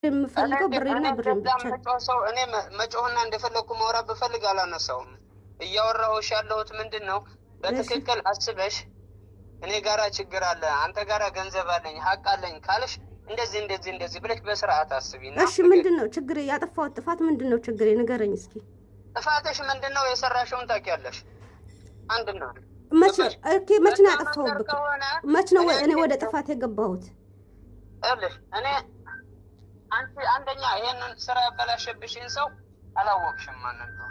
የምፈልገው ብሬና ብሬን ብቻ ሰው እኔ መጮህና እንደፈለኩ ማውራት በፈልግ አላነሳውም። እያወራሁሽ ያለሁት ምንድነው በትክክል አስበሽ እኔ ጋራ ችግር አለ አንተ ጋራ ገንዘብ አለኝ ሀቅ አለኝ ካልሽ እንደዚህ ብለሽ በስርዓት አስቢና እሺ ምንድነው ችግር ያጠፋው ጥፋት ምንድነው ችግር ንገረኝ እስኪ ጥፋትሽ ምንድነው የሰራሽውን ታውቂያለሽ አንድ ነው መች ነው ያጠፋውብክ መች ነው እኔ ወደ ጥፋት የገባሁት እኔ አንደኛ ይሄንን ስራ ያበላሸብሽን ሰው አላወቅሽም ማለት ነው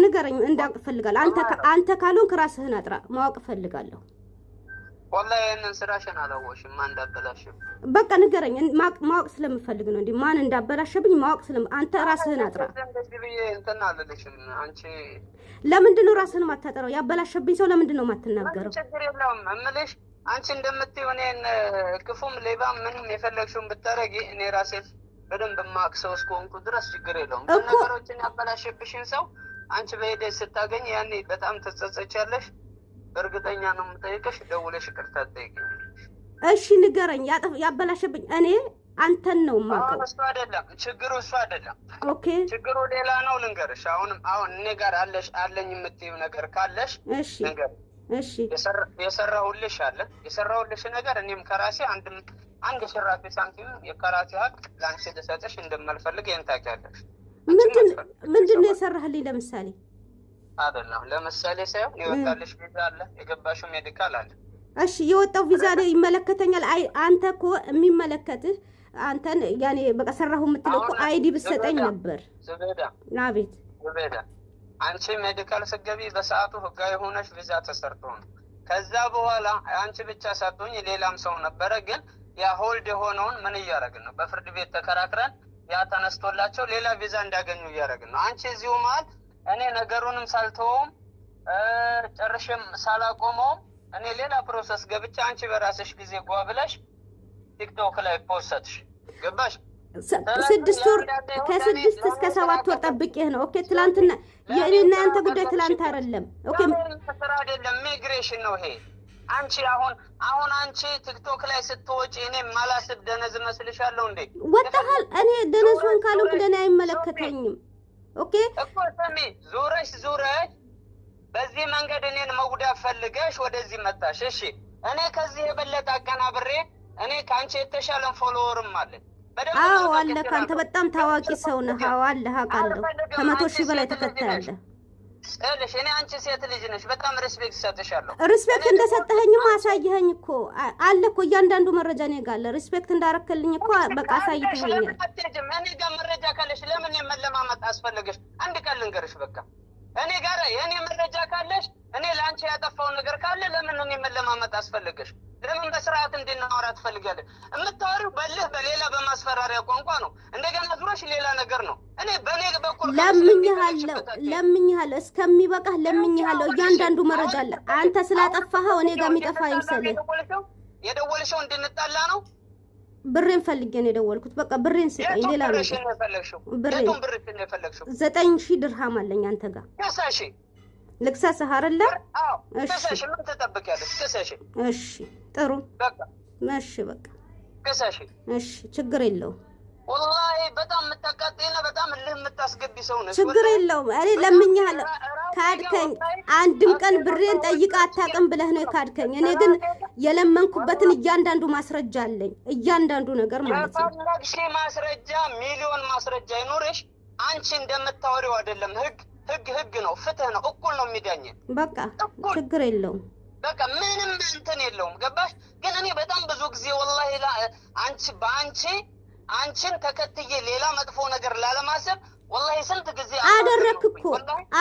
ንገረኝ እንዳውቅ ፈልጋለሁ አንተ ካልሆንክ ራስህን አጥራ ማወቅ ፈልጋለሁ والله ይሄንን ስራሽን አላወቅሽም ማን እንዳበላሸብ በቃ ንገረኝ ማወቅ ስለምፈልግ ነው እንዴ ማን እንዳበላሸብኝ ማወቅ አንተ ራስህን አጥራ እንደዚህ ብዬ እንትን አልልሽም አንቺ ለምንድን ነው ራስህን ማታጠራው ያበላሸብኝ ሰው ለምንድን ነው ማትናገረው ችግር የለውም እምልሽ አንቺ እንደምትይው እኔን ክፉም ሌባ ምንም የፈለግሽውን ብታረጊ እኔ ራሴን በደንብ ማክሰው እስኮንኩ ድረስ ችግር የለውም ነገሮችን ያበላሸብሽን ሰው አንቺ በሄደሽ ስታገኝ ያኔ በጣም ተጸጸቻለሽ በእርግጠኛ ነው የምጠይቅሽ ደውለሽ ይቅርታ ጠይቂኝ እሺ ንገረኝ ያበላሸብኝ እኔ አንተን ነው ማቀው እሱ አይደለም ችግሩ እሱ አይደለም ኦኬ ችግሩ ሌላ ነው ልንገርሽ አሁን እኔ ጋር አለኝ የምትይው ነገር ካለሽ ነገር እሺ የሰራሁልሽ ነገር እኔም ከራሴ አንድ ሽራፊ ሳንቲም የከራሴ ሀቅ ላንቺ ልሰጥሽ እንደማልፈልግ ይሄን ታውቂያለሽ ምንድነው የሰራህልኝ ለምሳሌ አይደለም ለምሳሌ ሳይሆን የወጣልሽ ቪዛ አለ የገባሽው ሜዲካል አለ እሺ የወጣው ቪዛ ላይ ይመለከተኛል አንተ እኮ የሚመለከትህ አንተን ያኔ በቃ ሰራሁ የምትለው እኮ አይዲ ብትሰጠኝ ነበር ዘበዳ አቤት ዘበዳ አንቺ ሜዲካል ስገቢ በሰዓቱ ህጋዊ ሆነሽ ቪዛ ተሰርቶ ነው ከዛ በኋላ አንቺ ብቻ ሳትሆኝ ሌላም ሰው ነበረ ግን ያ ሆልድ የሆነውን ምን እያደረግን ነው በፍርድ ቤት ተከራክረን ያ ተነስቶላቸው ሌላ ቪዛ እንዲያገኙ እያደረግን ነው አንቺ እዚሁ መሀል እኔ ነገሩንም ሳልተውም ጨርሽም ሳላቆመው እኔ ሌላ ፕሮሰስ ገብቻ አንቺ በራስሽ ጊዜ ጓብለሽ ቲክቶክ ላይ ፖስትሽ ገባሽ 6 ወር ከ6 እስከ 7 ወር ጠብቄህ ነው ኦኬ ትላንትና የኔና አንተ ጉዳይ ትላንት አይደለም ኦኬ ስራ አይደለም ሚግሬሽን ነው ይሄ አንቺ አሁን አንቺ ቲክቶክ ላይ ስትወጪ እኔ ማላስብ ደነዝ መስልሻለሁ እንዴ ወጣሃል እኔ ደነዙን ካልሆንክ ለኔ አይመለከተኝም ኦኬ እኮ ሰሚ ዙረሽ በዚህ መንገድ እኔን መጉዳት ፈልገሽ ወደዚህ መጣሽ እሺ እኔ ከዚህ የበለጠ አቀናብሬ እኔ ካንቺ የተሻለን ፎሎወርም አለኝ አዎ አለ ካንተ በጣም ታዋቂ ሰው ነህ አዎ አለ አውቃለሁ ከ100,000 በላይ ተከታይ አለ እልሽ እኔ አንቺ ሴት ልጅ ነሽ በጣም ሪስፔክት ሰጥሻለሁ ሪስፔክት እንደሰጠኸኝማ አሳየኸኝ እኮ አለ እኮ እያንዳንዱ መረጃ ነው ጋር ሪስፔክት እንዳረከልኝ እኮ በቃ አሳይተኸኛል እኔ ጋር መረጃ ካለሽ ለምን የመለማመጥ አስፈልገሽ አንድ ቀን ልንገርሽ በቃ እኔ ጋር የኔ መረጃ ካለሽ እኔ ላንቺ ያጠፋው ነገር ካለ ለምን እኔ መለማመጥ አስፈልገሽ ለምን በስርዓት እንድናወራ ትፈልጋለሽ የምታወሪው በልህ በሌላ በማስፈራሪያ ቋንቋ ነው እንደገና ዙረሽ ሌላ ነገር ነው እኔ በኔ በኩል ለምኝሃለሁ እስከሚበቃህ ለምኝሃለሁ እያንዳንዱ መረጃ አለ አንተ ስላጠፋኸው እኔ ጋር የሚጠፋ አይምሰልህ የደወልሽው እንድንጣላ ነው ብሬን ፈልጌ ነው የደወልኩት በቃ ብሬን ስጠኝ ሌላ ነው ብሬን 9000 ድርሃም አለኝ አንተ ጋር ከሳሽ ልክሰስህ አይደለ አዎ ከሳሽ ምን ተጠብቂያለሽ ከሳሽ እሺ ጥሩ በቃ እሺ በቃ ከሳሽ እሺ ችግር የለውም والله በጣም መጣቃጤና በጣም ልህ መታስገቢ ሰው ነሽ ችግር የለውም እኔ ለምኝሃለሁ ካድከኝ አንድም ቀን ብሬን ጠይቃ አታውቅም ብለህ ነው ካድከኝ እኔ ግን የለመንኩበትን እያንዳንዱ ማስረጃ አለኝ እያንዳንዱ ነገር ማለት ነው ለሽ ማስረጃ ሚሊዮን ማስረጃ ይኖርሽ አንቺ እንደምታወሪው አይደለም ህግ ነው ፍትህ ነው እኩል ነው የሚዳኝ በቃ ችግር የለውም በቃ ምንም እንትን የለውም ገባሽ ግን እኔ በጣም ብዙ ጊዜ والله አንቺን ተከትዬ ሌላ መጥፎ ነገር ላለማሰብ والله ስንት ጊዜ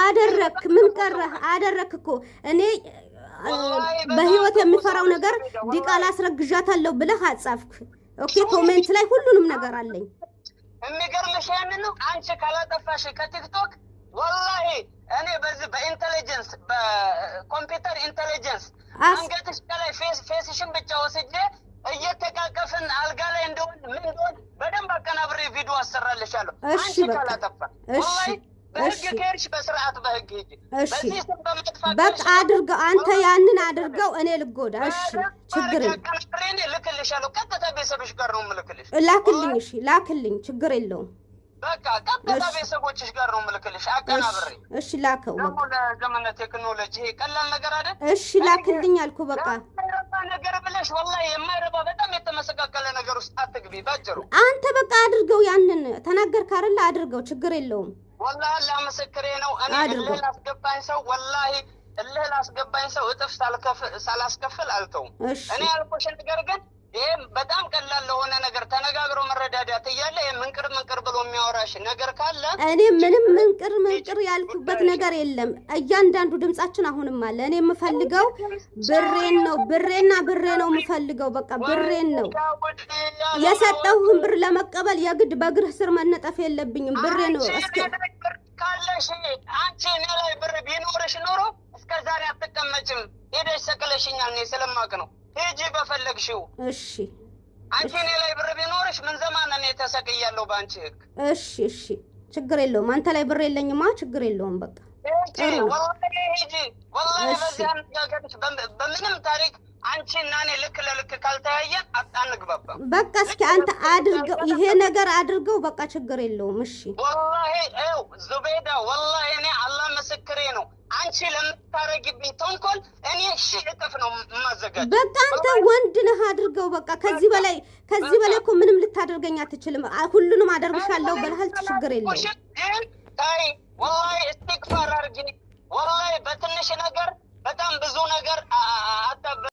አደረክ ምን ቀረህ አደረክ እኮ እኔ በህይወት የሚፈራው ነገር ዲቃላ አስረግዣታለሁ ብለህ አጻፍክ ኦኬ ኮሜንት ላይ ሁሉንም ነገር አለኝ የሚገርምሽ ያንን ነው አንቺ ካላጠፋሽ ከቲክቶክ والله እኔ በዚህ በኢንተለጀንስ በኮምፒውተር ኢንተለጀንስ አንገትሽ ከላይ ፌስሽን ብቻ ወስጄ እየተቃቀፍን አልጋ ላይ እንደሆነ ምን እንደሆነ በደንብ አቀናብሬ ቪዲዮ አሰራልሻለሁ አንቺ ካላጠፋ والله በህግ ከሄድሽ በስርዓት በህግ ሂጂ። በዚህ ስም በመጥፋት በቃ አድርገው፣ አንተ ያንን አድርገው፣ እኔ ልጎዳ። እሺ ችግር የለም ልክልሻለሁ። ቀጥታ ቤተሰብሽ ጋር ነው የምልክልሽ። ላክልኝ። እሺ ላክልኝ፣ ችግር የለውም። በቃ ቀጥታ ቤተሰቦችሽ ጋር ነው የምልክልሽ አቀናብሬ። እሺ ላከው። ደግሞ ለዘመነ ቴክኖሎጂ ቀላል ነገር አይደል? እሺ ላክልኝ አልኩ። በቃ ነገር ብለሽ ወላሂ የማይረባ በጣም የተመሰቃቀለ ነገር ውስጥ አትግቢ። ባጭሩ አንተ በቃ አድርገው፣ ያንን ተናገርክ አይደል? አድርገው፣ ችግር የለውም። ወላሂ አላህ ምስክሬ ነው። እኔ እልህ ላስገባኝ ሰው ወላሂ እልህ ላስገባኝ ሰው እጥፍ ሳላስከፍል አልተውም። እኔ ያልኩሽ ነገር ግን ይሄ በጣም ቀላል ለሆነ ነገር ተነጋግሮ መረዳዳት እያለ ምንቅር ብሎ የሚያወራሽ ነገር ካለ እኔ ምንም ምንቅር ያልኩበት ነገር የለም። እያንዳንዱ ድምጻችን አሁንም አለ። እኔ የምፈልገው ብሬን ነው፣ ብሬና ብሬ ነው የምፈልገው። በቃ ብሬን ነው የሰጠሁህን ብር ለመቀበል የግድ በእግርህ ስር መነጠፍ የለብኝም። ብሬ ነው ካለሽ አንቺ እኔ ላይ ብር ቢኖርሽ ኖሮ እስከ ዛሬ አትቀመጭም። ሄደሽ ሰቅለሽኛል። እኔ ስለማውቅ ነው። ሂጂ በፈለግሽው። እሺ አንቺ እኔ ላይ ብር ቢኖርሽ ምን ዘማን እኔ ተሰቅያለሁ በአንቺ ህግ። እሺ ችግር የለውም። አንተ ላይ ብር የለኝማ፣ ችግር የለውም። በቃ ወላሂ ሂጂ። ወላሂ በዚህ አነጋገርሽ በምንም ታሪክ አንቺ እና እኔ ልክ ለልክ ካልተያየን አንግባባም። በቃ እስኪ አንተ አድርገው፣ ይሄ ነገር አድርገው። በቃ ችግር የለውም። እሺ ወላሂ ዙቤዳ ወላሂ እኔ አላህ ምስክሬ ነው። አንቺ ለምታረጊብኝ ተንኮል እኔ እጥፍ ነው የማዘጋጅ። በቃ አንተ ወንድ ነህ፣ አድርገው። በቃ ከዚህ በላይ እኮ ምንም ልታደርገኝ አትችልም። ሁሉንም አደርግሻለሁ በልሃል፣ ችግር የለውም። ታይ ወላሂ እስትግፋር አድርጊ። ወላሂ በትንሽ ነገር በጣም ብዙ ነገር